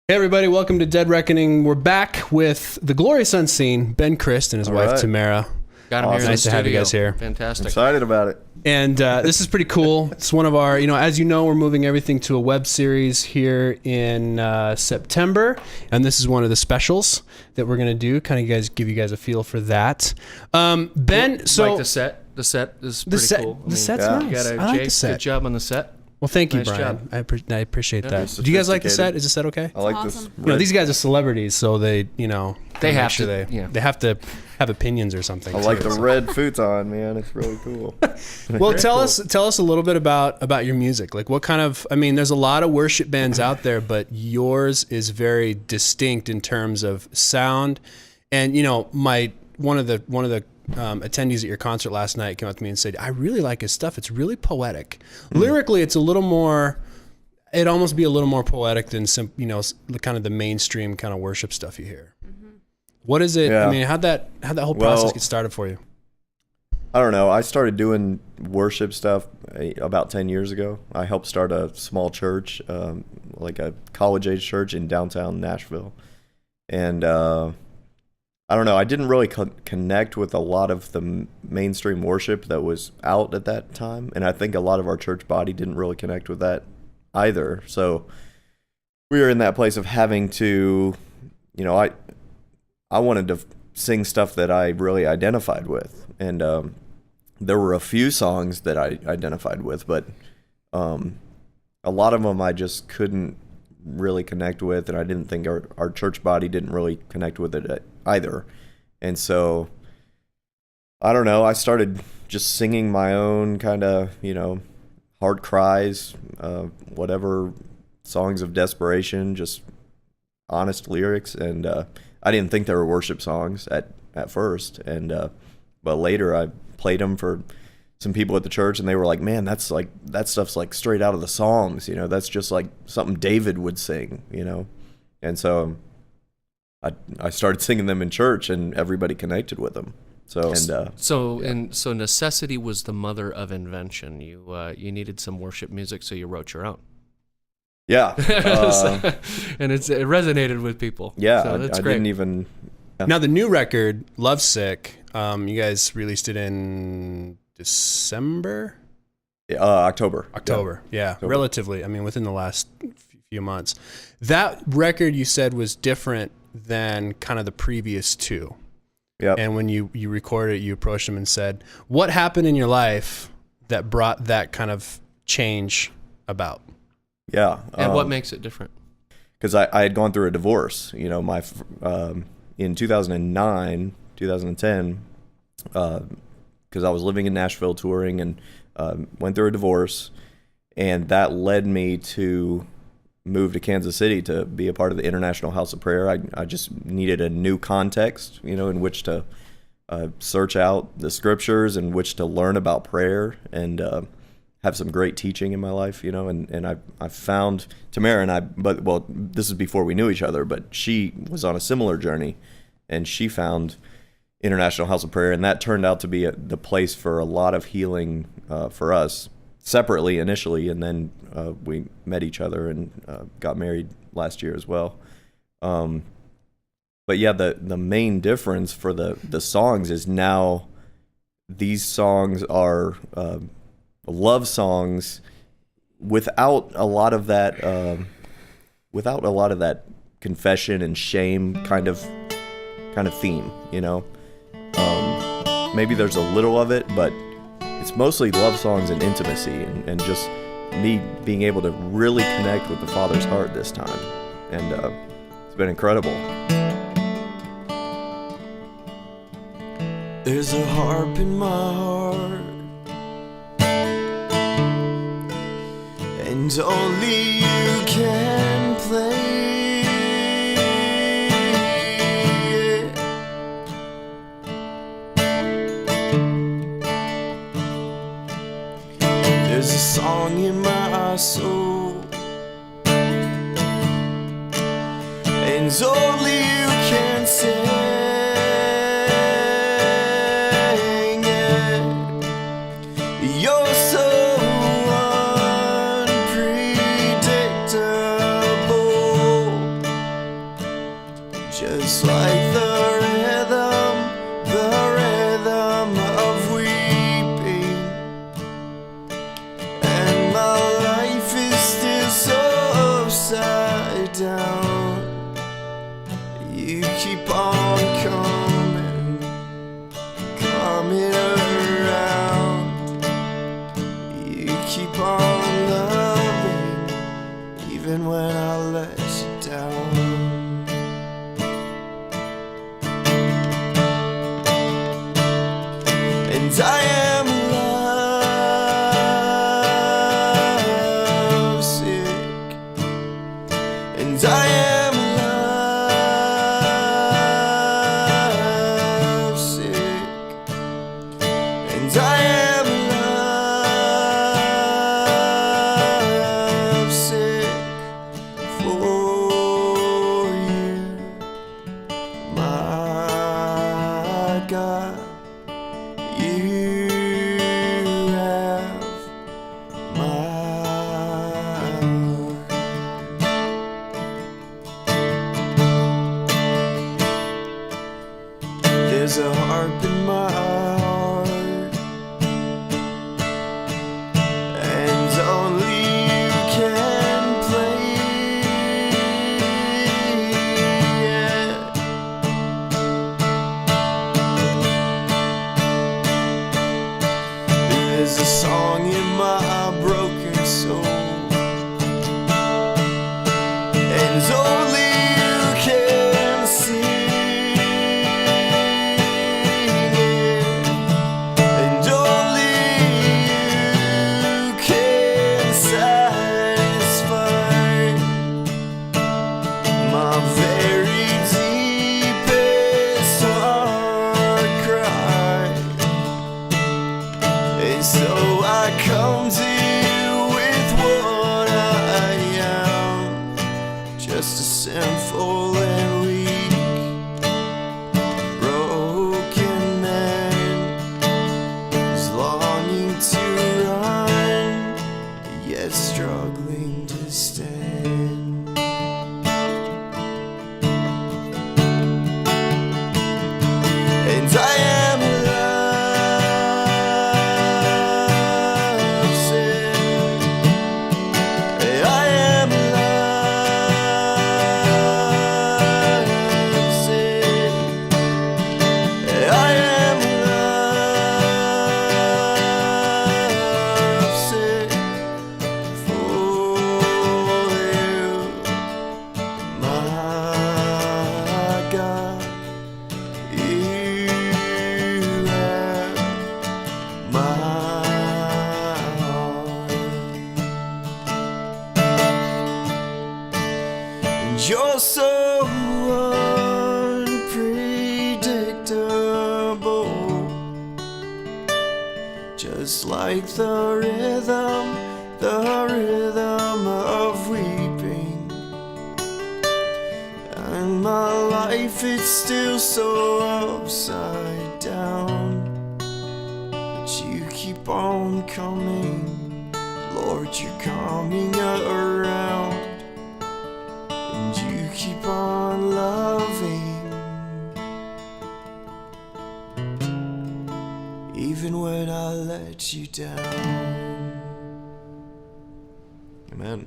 Hey everybody, welcome to Dead Reckoning. We're back with the glorious unseen Ben Crist and his wife Tamara. Got him here. Nice to have you guys here. Fantastic. Excited about it. And this is pretty cool. It's one of our, as you know, we're moving everything to a web series here in September, and this is one of the specials that we're gonna do. Kind of give you guys a feel for that. Ben, so like the set. The set is pretty cool. The set's nice. You got I like the set. Good job on the set. Well, thank you, Nice Brian. job. I appreciate that. Yeah. Do you guys like the set? Is the set okay? I like awesome. this. These guys are celebrities, so they have sure to. they have to have opinions or something. I like too, the so. red futon, man. It's really cool. Well, tell us a little bit about your music. Like, what kind of? I mean, there's a lot of worship bands out there, but yours is very distinct in terms of sound. And one of the attendees at your concert last night came up to me and said, "I really like his stuff. It's really poetic. Lyrically, it's a little more. It'd almost be a little more poetic than the kind of the mainstream kind of worship stuff you hear." What is it? Yeah. I mean, how'd that whole process get started for you? I don't know. I started doing worship stuff about 10 years ago. I helped start a small church, like a college-age church in downtown Nashville. And I don't know. I didn't really connect with a lot of the mainstream worship that was out at that time. And I think a lot of our church body didn't really connect with that either. So we were in that place of having to, I wanted to sing stuff that I really identified with. And there were a few songs that I identified with, but a lot of them I just couldn't really connect with, and I didn't think our church body didn't really connect with it either. And so, I don't know, I started just singing my own kind of, hard cries, whatever, songs of desperation, just honest lyrics. And I didn't think they were worship songs at first, and but later I played them for some people at the church, and they were like, "Man, that stuff's like straight out of the Psalms, that's just like something David would sing, And so I started singing them in church, and everybody connected with them. So necessity was the mother of invention. You needed some worship music, so you wrote your own. Yeah, and it resonated with people. Yeah, so that's I great. didn't even. Yeah. Now the new record, Lovesick, you guys released it in December? October. Yeah. October. Relatively. I mean, within the last few months. That record you said was different than kind of the previous two. Yeah. And when you recorded it, you approached them and said, "What happened in your life that brought that kind of change about?" Yeah. And what makes it different? Because I had gone through a divorce, in 2009, 2010, because I was living in Nashville touring, and went through a divorce, and that led me to move to Kansas City to be a part of the International House of Prayer. I just needed a new context, in which to search out the scriptures, in which to learn about prayer, and have some great teaching in my life, and I found Tamara, and this is before we knew each other, but she was on a similar journey, and she found International House of Prayer, and that turned out to be the place for a lot of healing for us, separately initially, and then we met each other and got married last year as well. But yeah, the main difference for the songs is now these songs are love songs without a lot of that confession and shame kind of theme, maybe there's a little of it, but it's mostly love songs and intimacy, and just me being able to really connect with the Father's heart this time, and it's been incredible. There's a harp in my heart, and only you can play. There's a song in my soul, and only you can sing it. You're so unpredictable. just like the rhythm of weeping, and my life is still so upside down. You keep on coming around. You keep on loving, even when I let you down. And I am lovesick, and I am lovesick, and I am lovesick for you, my God. You have my heart. There's a harp in my heart, and only you can play it. There's a song in my broken soul, and only you can sing it, and only you can satisfy my very deepest heart cry. And so I come to you with what I am, just a sinful and weak, broken man who's longing to run, yet struggling to stand. And I am lovesick. I am lovesick. I am lovesick for you, my God. You have my heart, and you're so unpredictable, just like the rhythm of weeping. And my life, it's still so upside down, but you keep on coming, Lord, you're coming around, and you keep on loving, even when I let you down. Amen.